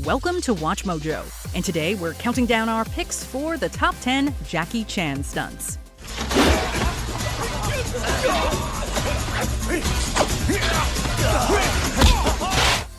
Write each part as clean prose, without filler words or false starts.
Welcome to Watch Mojo, and today we're counting down our picks for the top 10 Jackie Chan stunts.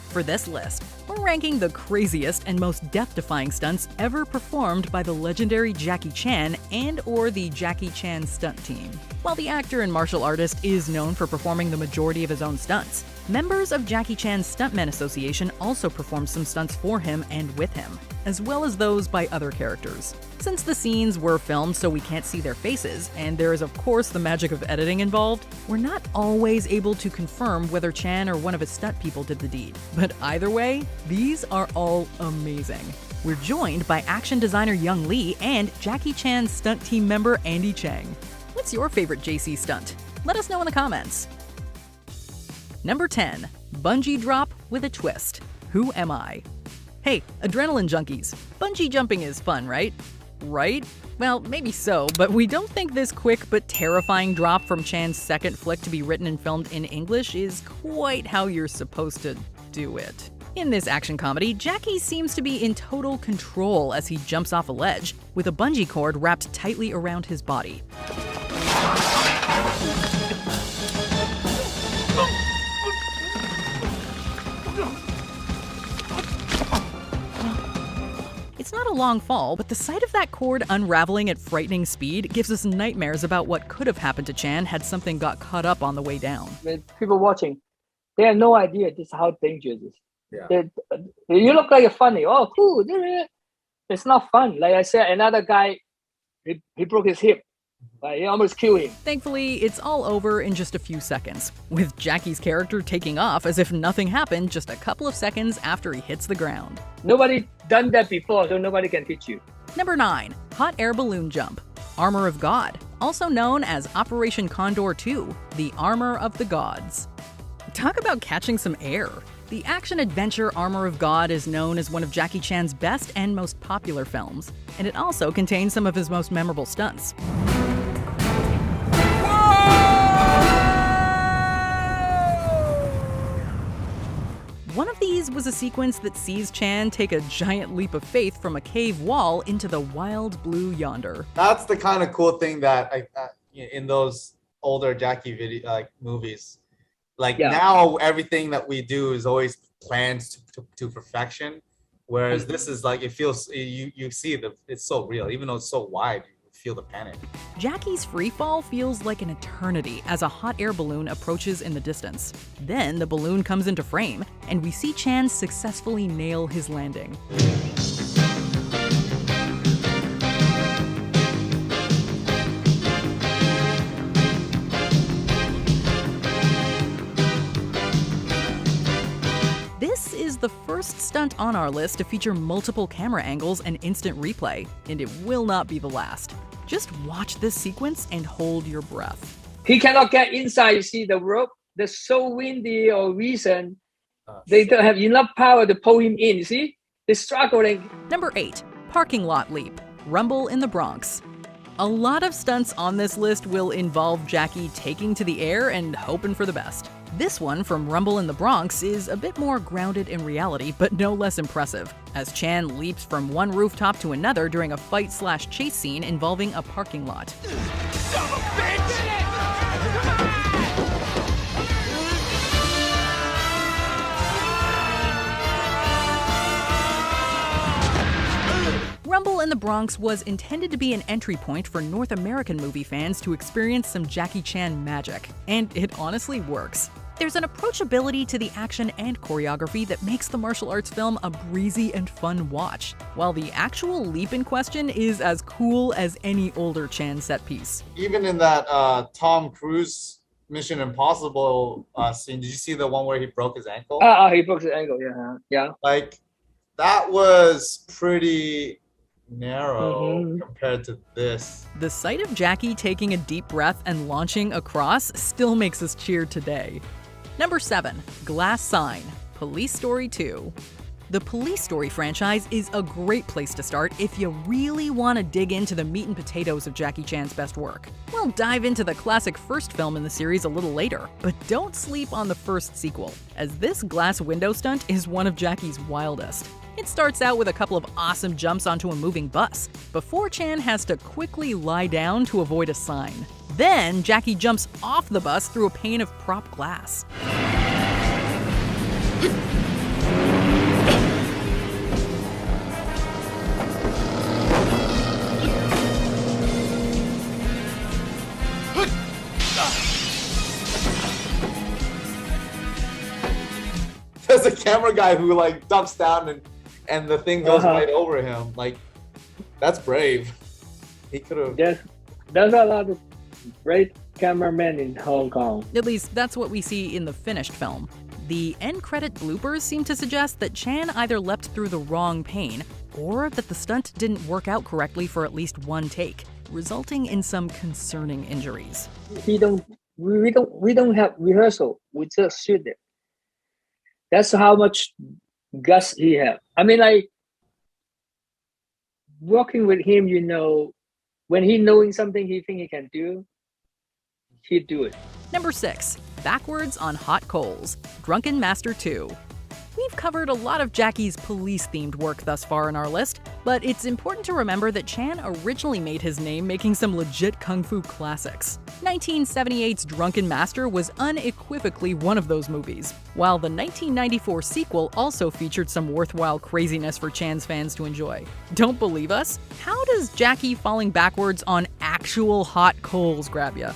For this list, we're ranking the craziest and most death-defying stunts ever performed by the legendary Jackie Chan and/or the Jackie Chan stunt team. While the actor and martial artist is known for performing the majority of his own stunts, members of Jackie Chan's Stuntmen Association also performed some stunts for him and with him, as well as those by other characters. Since the scenes were filmed so we can't see their faces, and there is of course the magic of editing involved, we're not always able to confirm whether Chan or one of his stunt people did the deed. But either way, these are all amazing. We're joined by action designer Young Lee and Jackie Chan's stunt team member Andy Chang. What's your favorite JC stunt? Let us know in the comments. Number 10. Bungee drop with a twist. Who am I? Hey, adrenaline junkies. Bungee jumping is fun, right? Right? Well, maybe so, but we don't think this quick but terrifying drop from Chan's second flick to be written and filmed in English is quite how you're supposed to do it. In this action comedy, Jackei seems to be in total control as he jumps off a ledge, with a bungee cord wrapped tightly around his body. It's not a long fall, but the sight of that cord unraveling at frightening speed gives us nightmares about what could have happened to Chan had something got cut up on the way down. With people watching, they have no idea this is how dangerous it is. Yeah. You look like you're funny. Oh, cool. It's not fun. Like I said, another guy, he broke his hip. He almost killed him. Thankfully, it's all over in just a few seconds, with Jackie's character taking off as if nothing happened just a couple of seconds after he hits the ground. Nobody done that before, so nobody can teach you. Number 9. Hot air balloon jump. Armor of God, also known as Operation Condor 2, the Armor of the Gods. Talk about catching some air. The action-adventure Armor of God is known as one of Jackie Chan's best and most popular films, and it also contains some of his most memorable stunts. One of these was a sequence that sees Chan take a giant leap of faith from a cave wall into the wild blue yonder. That's the kind of cool thing that in those older Jackie movies. Now everything that we do is always planned to perfection, whereas this is like, it feels, you see it's so real, even though it's so wide. Feel the panic. Jackie's free fall feels like an eternity as a hot air balloon approaches in the distance. Then the balloon comes into frame, and we see Chan successfully nail his landing. This is the first stunt on our list to feature multiple camera angles and instant replay, and it will not be the last. Just watch this sequence and hold your breath. He cannot get inside, you see, the rope. They're so windy or reason. They don't have enough power to pull him in, you see? They're struggling. Number 8. Parking lot leap. Rumble in the Bronx. A lot of stunts on this list will involve Jackie taking to the air and hoping for the best. This one from Rumble in the Bronx is a bit more grounded in reality, but no less impressive, as Chan leaps from one rooftop to another during a fight/chase scene involving a parking lot. Son of a bitch! Rumble in the Bronx was intended to be an entry point for North American movie fans to experience some Jackie Chan magic, and it honestly works. There's an approachability to the action and choreography that makes the martial arts film a breezy and fun watch, while the actual leap in question is as cool as any older Chan set piece. Even in that Tom Cruise Mission Impossible scene, did you see the one where he broke his ankle? He broke his ankle, yeah. Like, that was pretty narrow compared to this. The sight of Jackie taking a deep breath and launching across still makes us cheer today. Number 7. Glass Sign. Police Story 2. The Police Story franchise is a great place to start if you really want to dig into the meat and potatoes of Jackie Chan's best work. We'll dive into the classic first film in the series a little later, but don't sleep on the first sequel, as this glass window stunt is one of Jackie's wildest. It's starts out with a couple of awesome jumps onto a moving bus, before Chan has to quickly lie down to avoid a sign. Then, Jackei jumps off the bus through a pane of prop glass. There's a camera guy who like ducks down and the thing goes right over him. Like, that's brave. He could have. There's a lot of great cameramen in Hong Kong. At least that's what we see in the finished film. The end credit bloopers seem to suggest that Chan either leapt through the wrong pane, or that the stunt didn't work out correctly for at least one take, resulting in some concerning injuries. We don't have rehearsal. We just shoot it. That's how much guts he have. I mean, like, working with him, you know, when he knowing something he think he can do, he do it. Number 6. Backwards on Hot Coals, Drunken Master 2. We've covered a lot of Jackei's police-themed work thus far in our list, but it's important to remember that Chan originally made his name making some legit kung fu classics. 1978's Drunken Master was unequivocally one of those movies, while the 1994 sequel also featured some worthwhile craziness for Chan's fans to enjoy. Don't believe us? How does Jackei falling backwards on actual hot coals grab ya?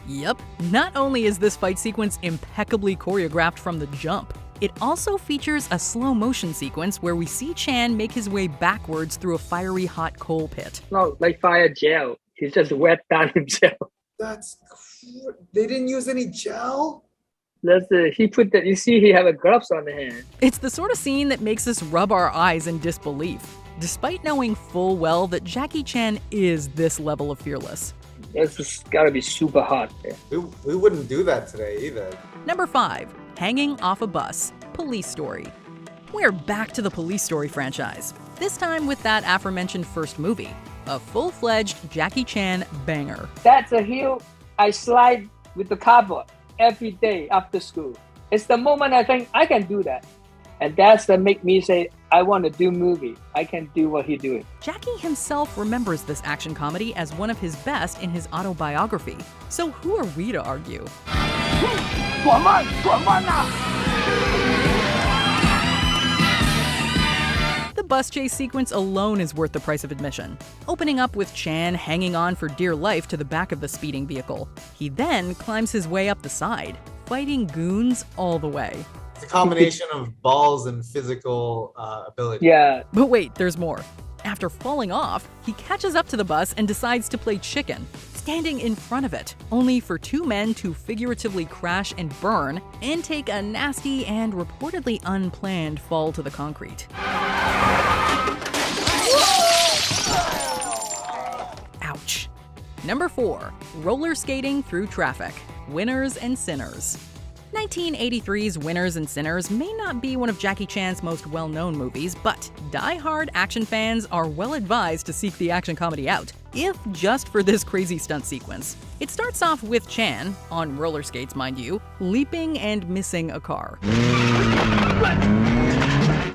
Yep, not only is this fight sequence impeccably choreographed from the jump, it also features a slow motion sequence where we see Chan make his way backwards through a fiery hot coal pit. No, like fire gel. He just wet down himself. They didn't use any gel? He put that. You see, he have a gloves on the hand. It's the sort of scene that makes us rub our eyes in disbelief, despite knowing full well that Jackei Chan is this level of fearless. It's just gotta be super hot there. We wouldn't do that today either. Number 5. Hanging off a bus, Police Story. We're back to the Police Story franchise, this time with that aforementioned first movie, a full-fledged Jackei Chan banger. That's a hill I slide with the cardboard every day after school. It's the moment I think I can do that. And that's that make me say, I want to do movie. I can do what he doing. Jackei himself remembers this action comedy as one of his best in his autobiography. So who are we to argue? The bus chase sequence alone is worth the price of admission, opening up with Chan hanging on for dear life to the back of the speeding vehicle. He then climbs his way up the side, fighting goons all the way. It's a combination of balls and physical ability. Yeah. But wait, there's more. After falling off, he catches up to the bus and decides to play chicken, standing in front of it, only for two men to figuratively crash and burn and take a nasty and reportedly unplanned fall to the concrete. Ouch. Number 4. Roller skating through traffic, Winners and Sinners. 1983's Winners and Sinners may not be one of Jackei Chan's most well-known movies, but die-hard action fans are well advised to seek the action comedy out, if just for this crazy stunt sequence. It starts off with Chan, on roller skates mind you, leaping and missing a car.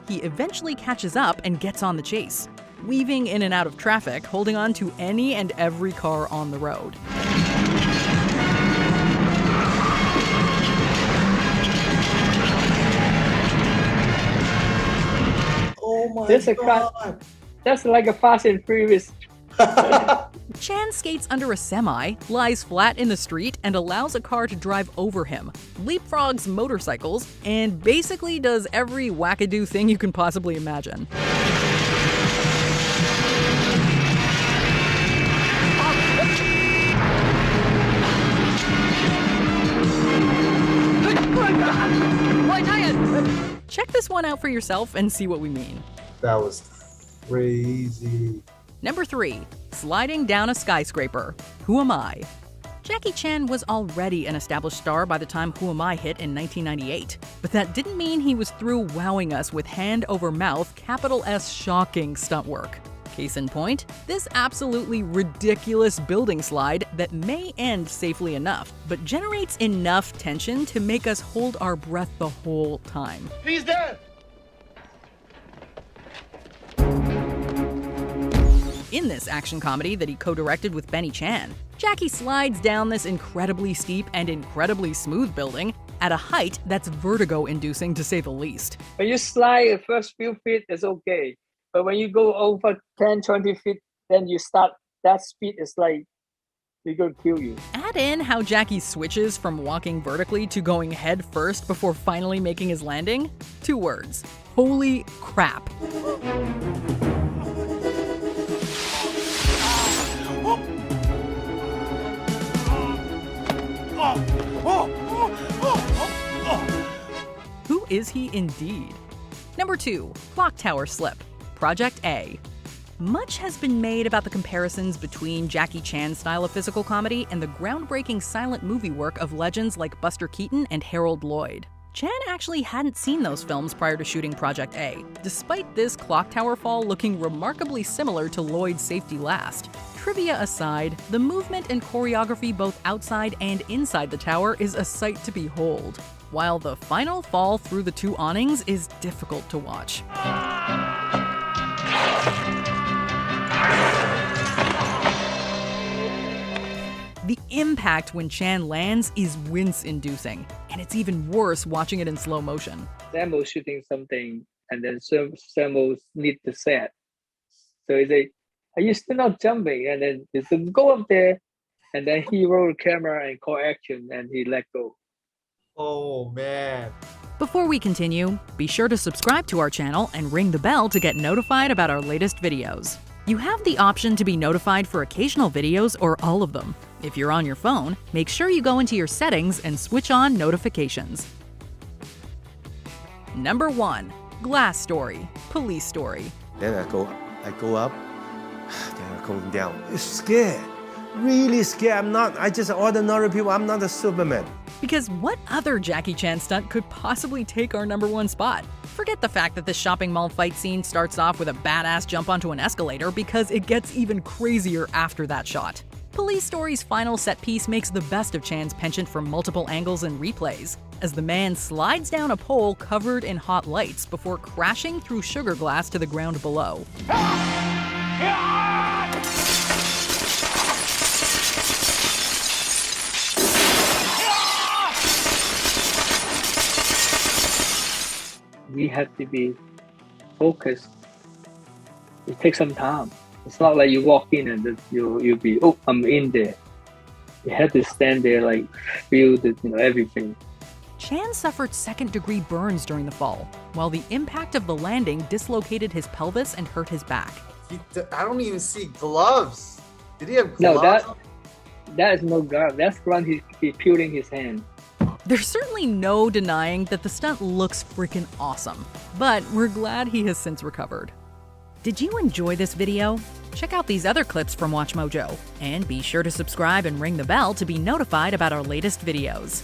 He eventually catches up and gets on the chase, weaving in and out of traffic, holding on to any and every car on the road. Oh my God. That's like a Fast and Furious. Chan skates under a semi, lies flat in the street, and allows a car to drive over him, leapfrogs motorcycles, and basically does every wackadoo thing you can possibly imagine. Check this one out for yourself and see what we mean. That was crazy. Number 3. Sliding down a skyscraper, Who Am I? Jackei Chan was already an established star by the time Who Am I hit in 1998, but that didn't mean he was through wowing us with hand-over-mouth, capital S shocking stunt work. Case in point, this absolutely ridiculous building slide that may end safely enough, but generates enough tension to make us hold our breath the whole time. He's dead. In this action comedy that he co-directed with Benny Chan, Jackei slides down this incredibly steep and incredibly smooth building at a height that's vertigo-inducing to say the least. When you slide the first few feet, it's okay. But when you go over 10, 20 feet, then you start, that speed is like, we're gonna kill you. Add in how Jackei switches from walking vertically to going head first before finally making his landing. 2 words: holy crap. Who is he indeed? Number 2, Clock Tower Slip, Project A. Much has been made about the comparisons between Jackie Chan's style of physical comedy and the groundbreaking silent movie work of legends like Buster Keaton and Harold Lloyd. Chan actually hadn't seen those films prior to shooting Project A, despite this clock tower fall looking remarkably similar to Lloyd's Safety Last. Trivia aside, the movement and choreography both outside and inside the tower is a sight to behold, while the final fall through the 2 awnings is difficult to watch. The impact when Chan lands is wince-inducing, and it's even worse watching it in slow motion. Samuel's shooting something, and then Samuel need the set. So he's like, are you still not jumping? And then he said, go up there. And then he rolled the camera and call action, and he let go. Oh, man. Before we continue, be sure to subscribe to our channel and ring the bell to get notified about our latest videos. You have the option to be notified for occasional videos or all of them. If you're on your phone, make sure you go into your settings and switch on notifications. Number 1, Glass Story, Police Story. Then I go up, then I go down. It's scared, really scared. I just ordinary people, I'm not a Superman. Because what other Jackie Chan stunt could possibly take our number 1 spot? Forget the fact that this shopping mall fight scene starts off with a badass jump onto an escalator, because it gets even crazier after that shot. Police Story's final set piece makes the best of Chan's penchant for multiple angles and replays, as the man slides down a pole covered in hot lights before crashing through sugar glass to the ground below. We have to be focused. It takes some time. It's not like you walk in and then you'll be, oh, I'm in there. You have to stand there, like, feel the, everything. Chan suffered second-degree burns during the fall, while the impact of the landing dislocated his pelvis and hurt his back. I don't even see gloves. Did he have gloves? No, that is no glove. That's when he's peeling his hand. There's certainly no denying that the stunt looks freaking awesome, but we're glad he has since recovered. Did you enjoy this video? Check out these other clips from WatchMojo, and be sure to subscribe and ring the bell to be notified about our latest videos.